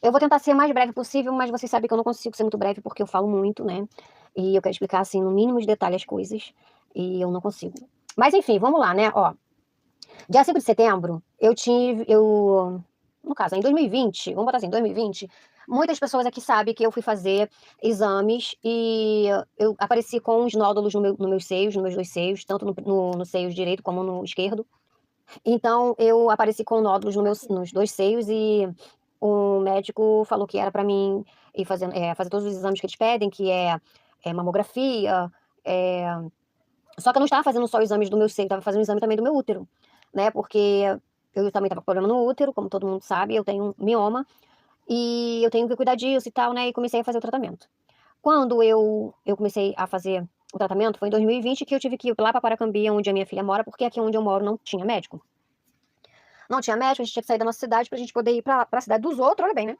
Eu vou tentar ser o mais breve possível, mas vocês sabem que eu não consigo ser muito breve, porque eu falo muito, né, e eu quero explicar, assim, no mínimo de detalhe as coisas, e eu não consigo. Mas enfim, vamos lá, né, ó, dia 5 de setembro, no caso, em 2020, vamos botar assim, 2020, muitas pessoas aqui sabem que eu fui fazer exames e eu apareci com uns nódulos no meus seios, nos meus 2 seios, tanto no seio direito como no esquerdo. Então eu apareci com nódulos nos 2 seios e o médico falou que era para mim ir fazendo, fazer todos os exames que eles pedem, que é mamografia, eh, só que eu não estava fazendo só exames do meu seio, estava fazendo exame também do meu útero, né, porque eu também estava com problema no útero, como todo mundo sabe, eu tenho um mioma, e eu tenho que cuidar disso e tal, né, e comecei a fazer o tratamento. Quando eu comecei a fazer o tratamento, foi em 2020 que eu tive que ir lá para Paracambia, onde a minha filha mora, porque aqui onde eu moro não tinha médico. Não tinha médico, a gente tinha que sair da nossa cidade pra gente poder ir pra cidade dos outros, olha bem, né,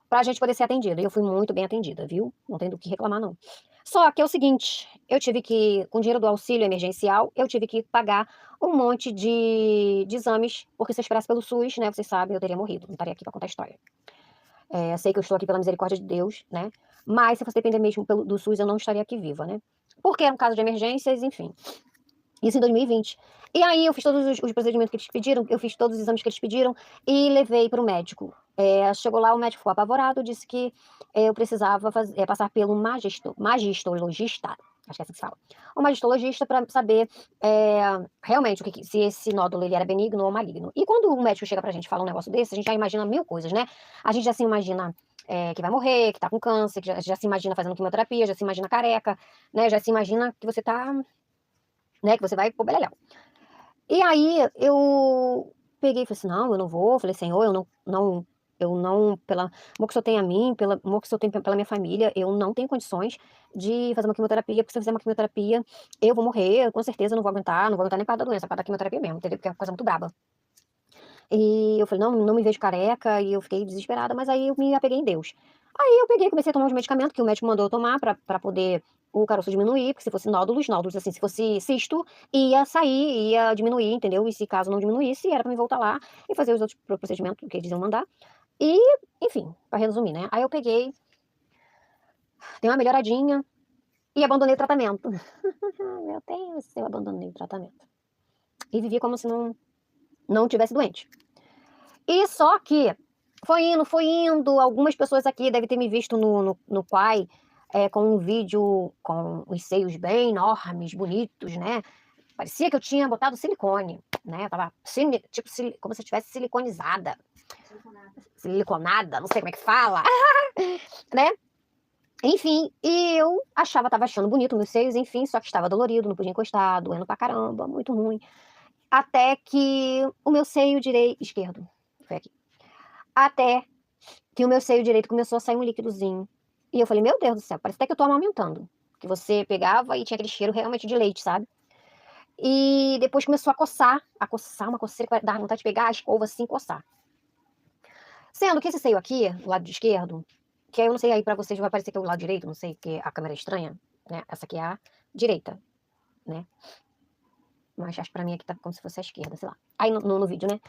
pra gente poder ser atendida, e eu fui muito bem atendida, viu, não tem do que reclamar não. Só que é o seguinte, eu tive que com o dinheiro do auxílio emergencial, eu tive que pagar um monte de exames, porque se eu esperasse pelo SUS, né, vocês sabem, eu teria morrido, não estaria aqui pra contar a história. Sei que eu estou aqui pela misericórdia de Deus, né, mas se fosse depender mesmo do SUS, eu não estaria aqui viva, né, porque era um caso de emergências, enfim. Isso em 2020. E aí eu fiz todos os procedimentos que eles pediram, eu fiz todos os exames que eles pediram e levei para o médico. Chegou lá, o médico ficou apavorado, disse que eu precisava passar pelo magistologista, acho que é assim que se fala. O magistologista para saber realmente se esse nódulo ele era benigno ou maligno. E quando o médico chega pra gente e fala um negócio desse, a gente já imagina mil coisas, né? A gente já se imagina que vai morrer, que tá com câncer, que já se imagina fazendo quimioterapia, já se imagina careca, né? Já se imagina que você tá, né, que você vai pro beleléu. E aí eu peguei e falei assim: "Não, eu não vou", falei: "Senhor, eu não pela amor que o senhor tem a mim, pelo amor que o senhor tem pela minha família, eu não tenho condições de fazer uma quimioterapia, porque se eu fizer uma quimioterapia, eu vou morrer, com certeza eu não vou aguentar nem por causa da doença, por causa da quimioterapia mesmo, entendeu, porque é uma coisa muito braba". E eu falei: "Não, não me vejo careca", e eu fiquei desesperada, mas aí eu me apeguei em Deus. Aí eu peguei e comecei a tomar uns medicamentos que o médico mandou eu tomar pra poder o caroço diminuir, porque se fosse nódulos, assim, se fosse cisto, ia sair, ia diminuir, entendeu. E se caso não diminuísse, era pra mim voltar lá e fazer os outros procedimentos que eles iam mandar. E, enfim, pra resumir, né, aí eu peguei, dei uma melhoradinha e abandonei o tratamento. Meu Deus, eu abandonei o tratamento. E vivi como se não tivesse doente. E só que foi indo, algumas pessoas aqui devem ter me visto no Quai, com um vídeo com os seios bem enormes, bonitos, né, parecia que eu tinha botado silicone, né, estava tipo como se eu tivesse siliconizada, siliconada, não sei como é que fala, né. Enfim, e eu estava achando bonito meus seios, enfim, só que estava dolorido, não podia encostar, doendo pra caramba, muito ruim. Até que o meu seio esquerdo, foi aqui. Até que o meu seio direito começou a sair um líquidozinho. E eu falei: "Meu Deus do céu, parece até que eu tô amamentando", que você pegava e tinha aquele cheiro realmente de leite, sabe. E depois começou a coçar, uma coceira que vai dar vontade de pegar a escova, assim, e coçar. Sendo que esse seio aqui, do lado esquerdo, que aí eu não sei aí pra vocês vai parecer que é o lado direito, não sei, porque a câmera é estranha, né, essa aqui é a direita, né, mas acho que pra mim aqui tá como se fosse a esquerda, sei lá. Aí no vídeo, né.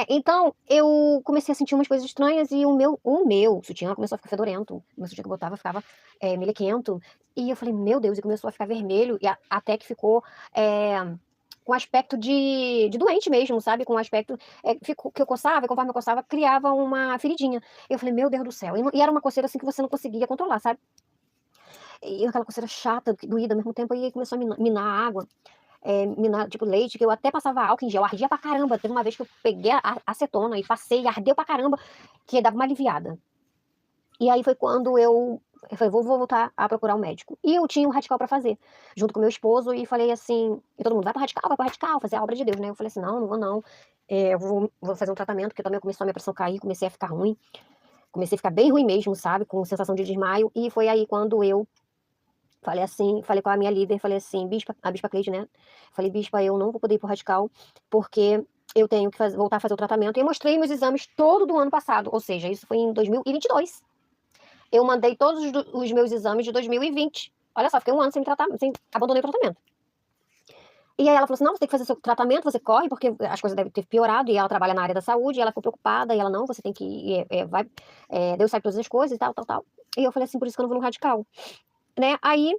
Então eu comecei a sentir umas coisas estranhas e o meu sutiã começou a ficar fedorento, o meu sutiã que eu botava ficava, melequento, e eu falei: "Meu Deus", e começou a ficar vermelho e até que ficou, com aspecto de doente mesmo, sabe, com aspecto, ficou que eu coçava e conforme eu coçava criava uma feridinha. Eu falei: "Meu Deus do céu", e era uma coceira, assim, que você não conseguia controlar, sabe. E aquela coceira chata, que doída ao mesmo tempo, e aí começou a minar a água, minar, tipo, leite, que eu até passava álcool em gel, ardia pra caramba. Teve uma vez que eu peguei a acetona e passei e ardeu pra caramba, que dava uma aliviada. E aí foi quando eu falei: "Vou voltar a procurar um médico". E eu tinha um radical pra fazer, junto com meu esposo, e falei assim e todo mundo: vai para o radical, fazer a obra de Deus", né. Eu falei assim: "Não, não vou não, eu vou fazer um tratamento", porque também começou a minha pressão cair, comecei a ficar ruim, comecei a ficar bem ruim mesmo, sabe, com sensação de desmaio, e foi aí quando eu falei assim, falei com a minha líder, falei assim: "Bispa", a bispa Cleide, né, falei: "Bispa, eu não vou poder ir para o radical, porque eu tenho que voltar a fazer o tratamento", e eu mostrei meus exames todo do ano passado, ou seja, isso foi em 2022. Eu mandei todos os meus exames de 2020. Olha só, fiquei um ano sem abandonei o tratamento. E aí ela falou assim: "Não, você tem que fazer seu tratamento, você corre, porque as coisas devem ter piorado", e ela trabalha na área da saúde, e ela ficou preocupada, e ela: "Não, você tem que ir, vai, Deus sabe todas as coisas e tal, tal, tal". E eu falei assim: "Por isso que eu não vou no radical", né. Aí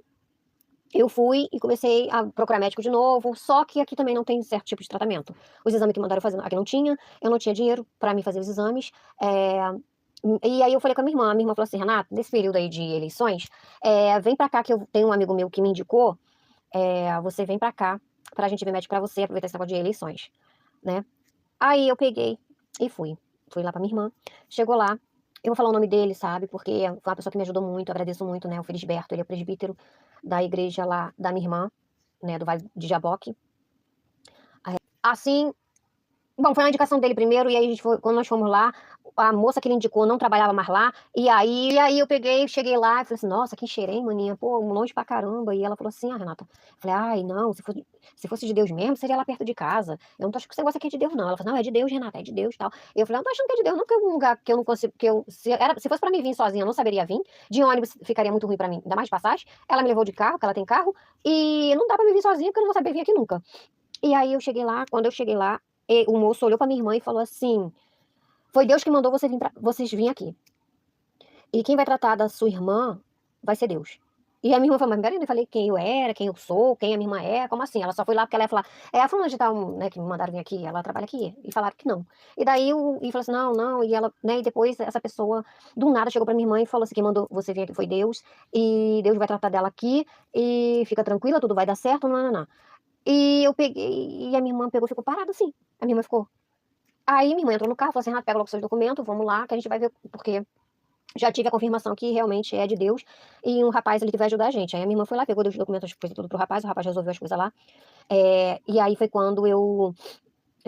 eu fui e comecei a procurar médico de novo, só que aqui também não tem certo tipo de tratamento. Os exames que mandaram eu fazer aqui não tinha, eu não tinha dinheiro pra mim fazer os exames, e aí eu falei com a minha irmã falou assim: "Renata, nesse período aí de eleições, vem pra cá que eu tenho um amigo meu que me indicou, você vem pra cá, pra gente ver médico pra você, aproveitar esse negócio de eleições", né. Aí eu peguei e fui lá pra minha irmã, chegou lá, eu vou falar o nome dele, sabe, porque foi uma pessoa que me ajudou muito, eu agradeço muito, né, o Felisberto, ele é presbítero da igreja lá da minha irmã, né, do Vale de Jaboque. Assim, bom, foi uma indicação dele primeiro, e aí a gente foi, quando nós fomos lá, a moça que ele indicou não trabalhava mais lá, e aí eu peguei, cheguei lá e falei assim: "Nossa, que cheirei, maninha, pô, longe pra caramba", e ela falou assim: "Ah, Renata", eu falei: "Ai, não, se fosse de Deus mesmo, seria lá perto de casa, eu não tô achando que esse negócio aqui é de Deus não", ela falou: "Não, é de Deus, Renata, é de Deus, tal", eu falei: "Eu não tô achando que é de Deus não, porque é um lugar que eu não consigo, que eu, se fosse pra mim vir sozinha, eu não saberia vir, de ônibus ficaria muito ruim pra mim, ainda mais de passagem, ela me levou de carro, porque ela tem carro, e não dá pra me vir sozinha, porque eu não vou saber vir aqui nunca". E aí eu cheguei lá, quando eu cheguei lá, o moço olhou pra minha irmã e falou assim: "Foi Deus que mandou vocês vir aqui. E quem vai tratar da sua irmã vai ser Deus". E a minha irmã falou: "Mas peraí, eu falei quem eu era, quem eu sou, quem a minha irmã é, como assim?". Ela só foi lá porque ela ia falar: "É a fulana de tal, né, que me mandaram vir aqui, ela trabalha aqui", e falaram que não. E daí e falou assim: "Não, não", e ela, né, e depois essa pessoa do nada chegou pra minha irmã e falou assim: "Quem mandou você vir aqui foi Deus, e Deus vai tratar dela aqui, e fica tranquila, tudo vai dar certo, nã-nã-nã". E eu peguei, e a minha irmã pegou e ficou parada assim, a minha irmã ficou. Aí minha irmã entrou no carro, falou assim: "Renata, pega logo seus documentos, vamos lá que a gente vai ver", porque já tive a confirmação que realmente é de Deus, e um rapaz ali que vai ajudar a gente. Aí a minha irmã foi lá, pegou, deu os documentos, as coisas tudo pro rapaz, o rapaz resolveu as coisas lá. E aí foi quando eu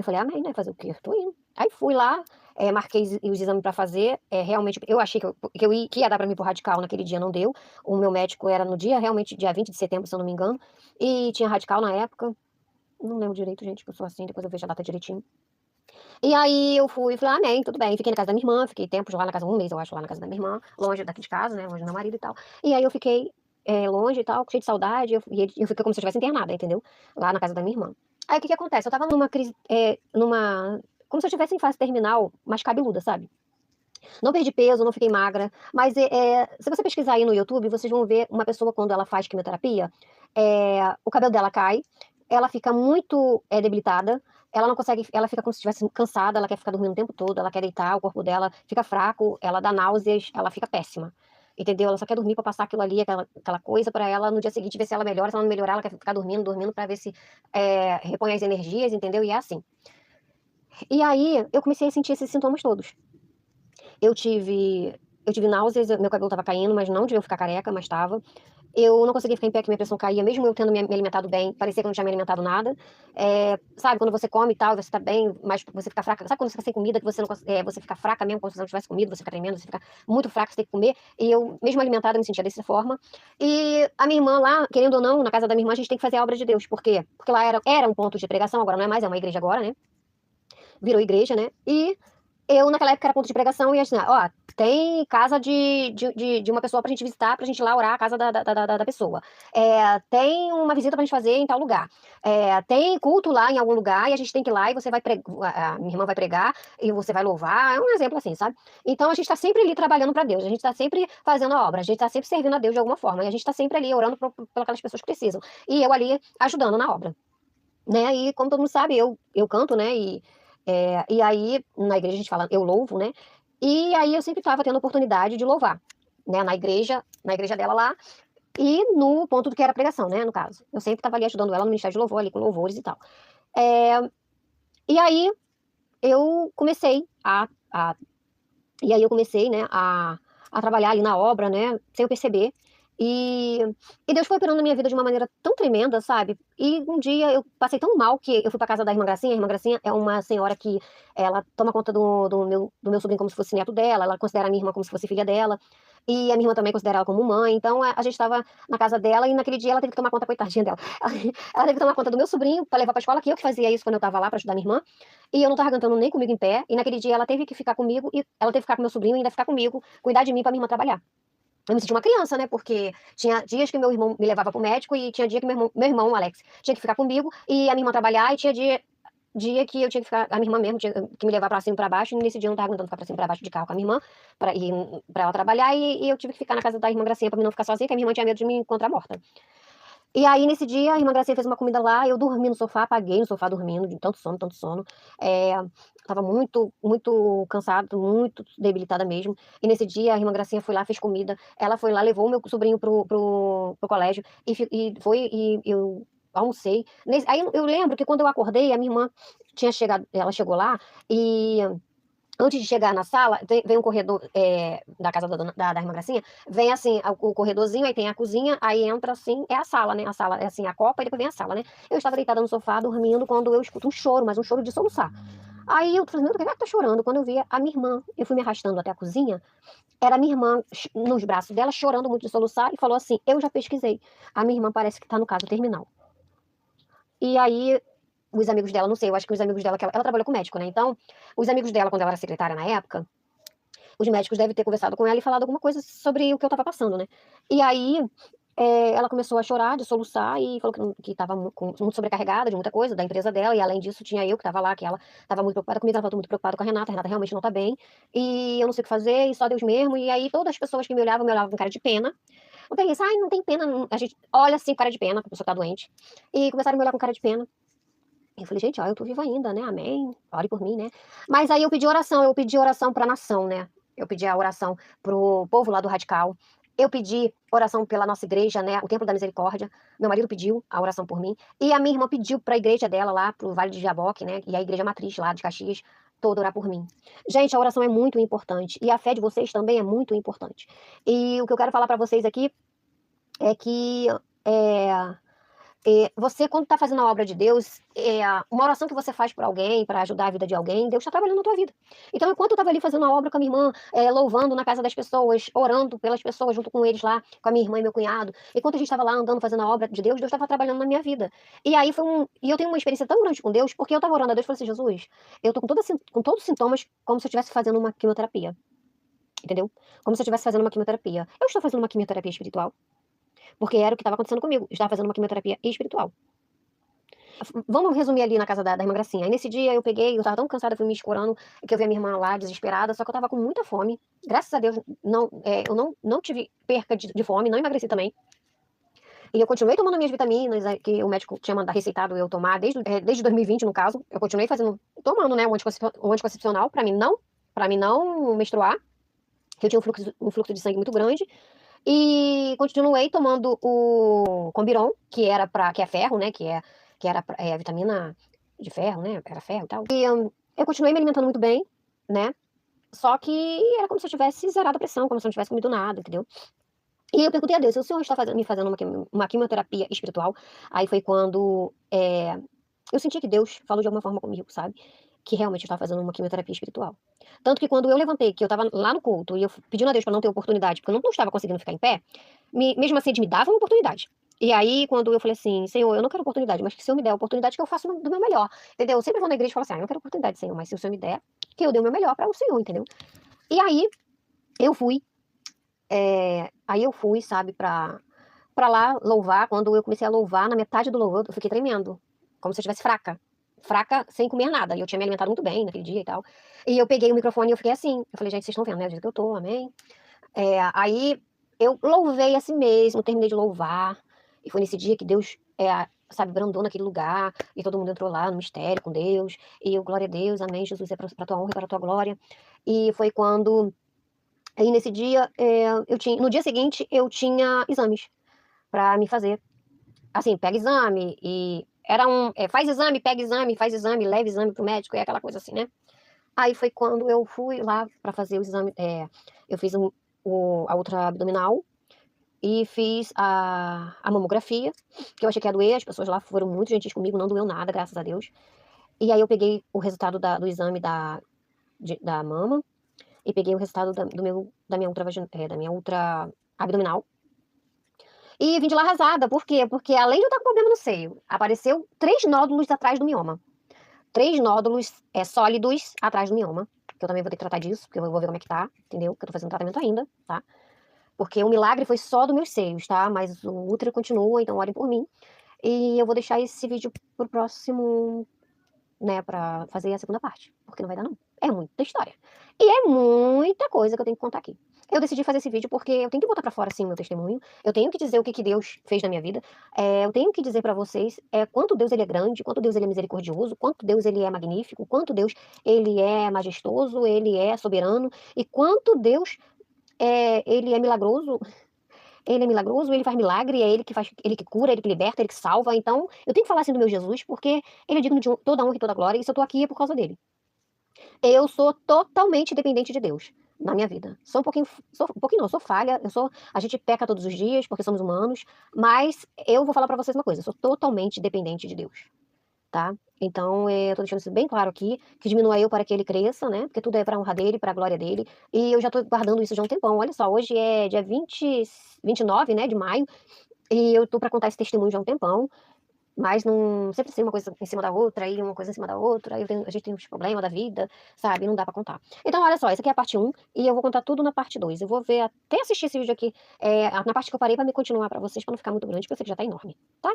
falei: "Amém, né, fazer o quê? Tô indo". Aí fui lá, marquei os exames pra fazer, realmente eu achei que ia dar pra mim ir para radical, naquele dia não deu. O meu médico era no dia, realmente dia 20 de setembro, se eu não me engano, e tinha radical na época, não lembro direito gente, que eu sou assim, depois eu vejo a data direitinho. E aí eu fui e falei: "Amém, tudo bem". Fiquei na casa da minha irmã, fiquei tempos lá na casa, um mês eu acho, lá na casa da minha irmã, longe daqui de casa, né, longe do meu marido e tal. E aí eu fiquei, longe e tal, cheia de saudade, eu fiquei como se eu estivesse internada, entendeu, lá na casa da minha irmã. Aí o que que acontece, eu estava numa crise, como se eu estivesse em fase terminal, mas cabeluda, sabe. Não perdi peso, não fiquei magra, mas, se você pesquisar aí no YouTube, vocês vão ver uma pessoa quando ela faz quimioterapia, o cabelo dela cai, ela fica muito, debilitada, ela não consegue, ela fica como se estivesse cansada, ela quer ficar dormindo o tempo todo, ela quer deitar, o corpo dela fica fraco, ela dá náuseas, ela fica péssima, entendeu? Ela só quer dormir pra passar aquilo ali, aquela coisa pra ela no dia seguinte ver se ela melhora, se ela não melhorar, ela quer ficar dormindo, dormindo pra ver se, repõe as energias, entendeu? E é assim. E aí eu comecei a sentir esses sintomas todos. Eu tive eu tive náuseas, meu cabelo estava caindo, mas não de eu ficar careca, mas estava. Eu não conseguia ficar em pé, que minha pressão caía, mesmo eu tendo me alimentado bem, parecia que eu não tinha me alimentado nada. Sabe, quando você come e tal, você tá bem, mas você fica fraca, sabe quando você fica sem comida, que você não você fica fraca mesmo, como se você não tivesse comido, você fica tremendo, você fica muito fraca, você tem que comer, e eu, mesmo alimentada, me sentia dessa forma. E a minha irmã lá, querendo ou não, na casa da minha irmã, a gente tem que fazer a obra de Deus. Por quê? Porque lá era um ponto de pregação, agora não é mais, é uma igreja agora, né, virou igreja, né, e eu, naquela época, era ponto de pregação e assim: "Ó, tem casa de uma pessoa pra gente visitar, pra gente ir lá orar a casa da pessoa. Tem uma visita pra gente fazer em tal lugar. Tem culto lá em algum lugar e a gente tem que ir lá e você vai a minha irmã vai pregar e você vai louvar", é um exemplo assim, sabe. Então a gente tá sempre ali trabalhando pra Deus, a gente tá sempre fazendo a obra, a gente tá sempre servindo a Deus de alguma forma, e a gente tá sempre ali orando por aquelas pessoas que precisam. E eu ali ajudando na obra. Né, e como todo mundo sabe, eu canto, né, e aí na igreja a gente fala eu louvo, né, e aí eu sempre estava tendo oportunidade de louvar, né, na igreja dela lá, e no ponto do que era pregação, né, no caso. Eu sempre estava ali ajudando ela no ministério de louvor, ali com louvores e tal. Eh, e aí eu comecei a e aí eu comecei, né, a trabalhar ali na obra, né, sem eu perceber. E e Deus foi operando na minha vida de uma maneira tão tremenda, sabe. E um dia eu passei tão mal que eu fui pra casa da irmã Gracinha. A irmã Gracinha é uma senhora que ela toma conta do meu sobrinho como se fosse neto dela, ela considera a minha irmã como se fosse filha dela, e a minha irmã também considera ela como mãe. Então a gente estava na casa dela e naquele dia ela teve que tomar conta, coitadinha dela, ela teve que tomar conta do meu sobrinho pra levar pra escola, que eu que fazia isso quando eu estava lá pra ajudar minha irmã, e eu não estava aguentando nem comigo em pé, e naquele dia ela teve que ficar comigo, e ela teve que ficar com meu sobrinho e ainda ficar comigo, cuidar de mim pra minha irmã trabalhar. eu me senti uma criança, né, porque tinha dias que meu irmão me levava para o médico e tinha dia que meu irmão, o Alex, tinha que ficar comigo e a minha irmã trabalhar e tinha dia que eu tinha que ficar a minha irmã mesmo tinha que me levar pra cima e pra baixo, e nesse dia eu não estava aguentando ficar pra cima e pra baixo de carro com a minha irmã, pra ela trabalhar, e eu tive que ficar na casa da irmã Gracinha pra mim não ficar sozinha, que a minha irmã tinha medo de me encontrar morta. E aí, nesse dia, a irmã Gracinha fez uma comida lá, eu dormi no sofá, apaguei no sofá dormindo, de tanto sono, tanto sono. Estava muito, muito cansada, muito debilitada mesmo. E nesse dia, a irmã Gracinha foi lá, fez comida. Ela foi lá, levou o meu sobrinho pro colégio e foi, e eu almocei. Aí eu lembro que quando eu acordei, a minha irmã tinha chegado, ela chegou lá e antes de chegar na sala, vem um corredor da casa da irmã Gracinha, vem assim, o corredorzinho, aí tem a cozinha, aí entra assim, é a sala, né? A sala é assim, a copa, e depois vem a sala, né? Eu estava deitada no sofá, dormindo, quando eu escuto um choro, mas um choro de soluçar. Aí eu falei, meu Deus, quem é que tá chorando? Quando eu vi a minha irmã, eu fui me arrastando até a cozinha, era a minha irmã nos braços dela, chorando muito de soluçar, e falou assim: eu já pesquisei. A minha irmã parece que tá no caso terminal. E aí, os amigos dela, não sei, eu acho que os amigos dela, que ela trabalhou com médico, né? Então, os amigos dela, quando ela era secretária na época, os médicos devem ter conversado com ela e falado alguma coisa sobre o que eu tava passando, né? E aí, ela começou a chorar, de soluçar, e falou que tava muito sobrecarregada de muita coisa, da empresa dela, e além disso tinha eu que tava lá, que ela tava muito preocupada comigo, ela tava muito preocupada com a Renata realmente não tá bem, e eu não sei o que fazer, e só Deus mesmo, e aí todas as pessoas que me olhavam com cara de pena. Não tem isso, ai, não tem pena, a gente olha assim com cara de pena, que a pessoa tá doente, e começaram a me olhar com cara de pena. Eu falei, gente, ó, eu tô viva ainda, né? Amém. Ore por mim, né? Mas aí eu pedi oração pra nação, né? Eu pedi a oração pro povo lá do Radical. Eu pedi oração pela nossa igreja, né? O Templo da Misericórdia. Meu marido pediu a oração por mim. E a minha irmã pediu pra igreja dela lá, pro Vale de Jaboque, né? E a igreja matriz lá de Caxias, toda orar por mim. Gente, a oração é muito importante. E a fé de vocês também é muito importante. E o que eu quero falar pra vocês aqui é que é, você, quando está fazendo a obra de Deus, uma oração que você faz por alguém, para ajudar a vida de alguém, Deus está trabalhando na tua vida. Então, enquanto eu estava ali fazendo a obra com a minha irmã, louvando na casa das pessoas, orando pelas pessoas junto com eles lá, com a minha irmã e meu cunhado, enquanto a gente estava lá andando fazendo a obra de Deus, Deus estava trabalhando na minha vida. E aí e eu tenho uma experiência tão grande com Deus, porque eu estava orando a Deus e falei assim: Jesus, eu tô com todos os sintomas, como se eu estivesse fazendo uma quimioterapia. Entendeu? Como se eu estivesse fazendo uma quimioterapia. Eu estou fazendo uma quimioterapia espiritual, porque era o que estava acontecendo comigo. Eu estava fazendo uma quimioterapia espiritual. Vamos resumir ali na casa da irmã Gracinha. Aí nesse dia eu peguei, eu tava tão cansada, fui me escorando, que eu vi a minha irmã lá, desesperada, só que eu tava com muita fome. Graças a Deus, eu não tive perca de fome, não emagreci também. E eu continuei tomando minhas vitaminas, que o médico tinha receitado eu tomar desde 2020, no caso. Eu continuei tomando, né, o anticoncepcional pra mim não menstruar, que eu tinha um fluxo de sangue muito grande. E continuei tomando o Combiron, que é ferro, né? Que era vitamina de ferro, né? Era ferro e tal. E eu continuei me alimentando muito bem, né? Só que era como se eu tivesse zerado a pressão, como se eu não tivesse comido nada, entendeu? E eu perguntei a Deus: se o senhor está me fazendo uma quimioterapia espiritual? Aí foi quando eu senti que Deus falou de alguma forma comigo, sabe? Que realmente eu estava fazendo uma quimioterapia espiritual. Tanto que quando eu levantei, que eu estava lá no culto, e eu pedindo a Deus para não ter oportunidade, porque eu não estava conseguindo ficar em pé, mesmo assim ele me dava uma oportunidade. E aí, quando eu falei assim: Senhor, eu não quero oportunidade, mas que o Senhor me der a oportunidade, que eu faço do meu melhor. Entendeu? Eu sempre vou na igreja e falo assim: eu não quero oportunidade, Senhor, mas se o Senhor me der, que eu dê o meu melhor para o Senhor, entendeu? E aí, eu fui, sabe, pra lá louvar. Quando eu comecei a louvar, na metade do louvor, eu fiquei tremendo, como se eu estivesse fraca. Fraca, sem comer nada. E eu tinha me alimentado muito bem naquele dia e tal. E eu peguei o microfone e eu fiquei assim. Eu falei, gente, vocês estão vendo, né? Do jeito que eu tô, amém? Aí eu louvei assim mesmo, terminei de louvar. E foi nesse dia que Deus, sabe, brandou naquele lugar. E todo mundo entrou lá no mistério com Deus. E eu, glória a Deus, amém, Jesus, é pra tua honra e para a tua glória. E foi quando... Aí nesse dia, no dia seguinte, eu tinha exames pra me fazer. Assim, pega exame e era faz exame, leva exame pro médico, é aquela coisa assim, né? Aí foi quando eu fui lá pra fazer o exame, eu fiz a ultra abdominal e fiz a mamografia, que eu achei que ia doer, as pessoas lá foram muito gentis comigo, não doeu nada, graças a Deus. E aí eu peguei o resultado do exame da mama e peguei o resultado da minha ultra abdominal. E vim de lá arrasada. Por quê? Porque além de eu estar com problema no seio, apareceu 3 nódulos atrás do mioma. 3 nódulos sólidos atrás do mioma. Que eu também vou ter que tratar disso, porque eu vou ver como é que tá, entendeu? Que eu tô fazendo tratamento ainda, tá? porque o milagre foi só dos meus seios, tá, mas o útero continua, então orem por mim. E eu vou deixar esse vídeo para o próximo, né, pra fazer a segunda parte, porque não vai dar não. É muita história. E é muita coisa que eu tenho que contar aqui. Eu decidi fazer esse vídeo porque eu tenho que botar pra fora, sim, o meu testemunho. Eu tenho que dizer o que que Deus fez na minha vida. Eu tenho que dizer pra vocês, quanto Deus ele é grande, quanto Deus ele é misericordioso, quanto Deus ele é magnífico, quanto Deus ele é majestoso, ele é soberano, e quanto Deus, ele é milagroso. Ele é milagroso, ele faz milagre, é ele que faz, ele que cura, ele que liberta, ele que salva. Então, eu tenho que falar assim do meu Jesus, porque ele é digno de toda honra e toda glória, e se eu tô aqui é por causa dele. Eu sou totalmente dependente de Deus na minha vida. Sou um pouquinho não, sou falha, a gente peca todos os dias porque somos humanos, mas eu vou falar pra vocês uma coisa, eu sou totalmente dependente de Deus, tá? Então, eu tô deixando isso bem claro aqui, que diminua eu para que ele cresça, né? Porque tudo é pra honra dele, pra glória dele. E eu já tô guardando isso já há um tempão. Olha só, hoje é dia 29, né, de maio, e eu tô pra contar esse testemunho já há um tempão. Mas não sempre assim uma coisa em cima da outra, aí uma coisa em cima da outra, aí a gente tem uns problemas da vida, sabe, não dá pra contar. Então olha só, essa aqui é a parte um e eu vou contar tudo na parte 2. Eu vou ver até assistir esse vídeo aqui, na parte que eu parei pra me continuar pra vocês, pra não ficar muito grande, porque eu sei que já tá enorme, tá?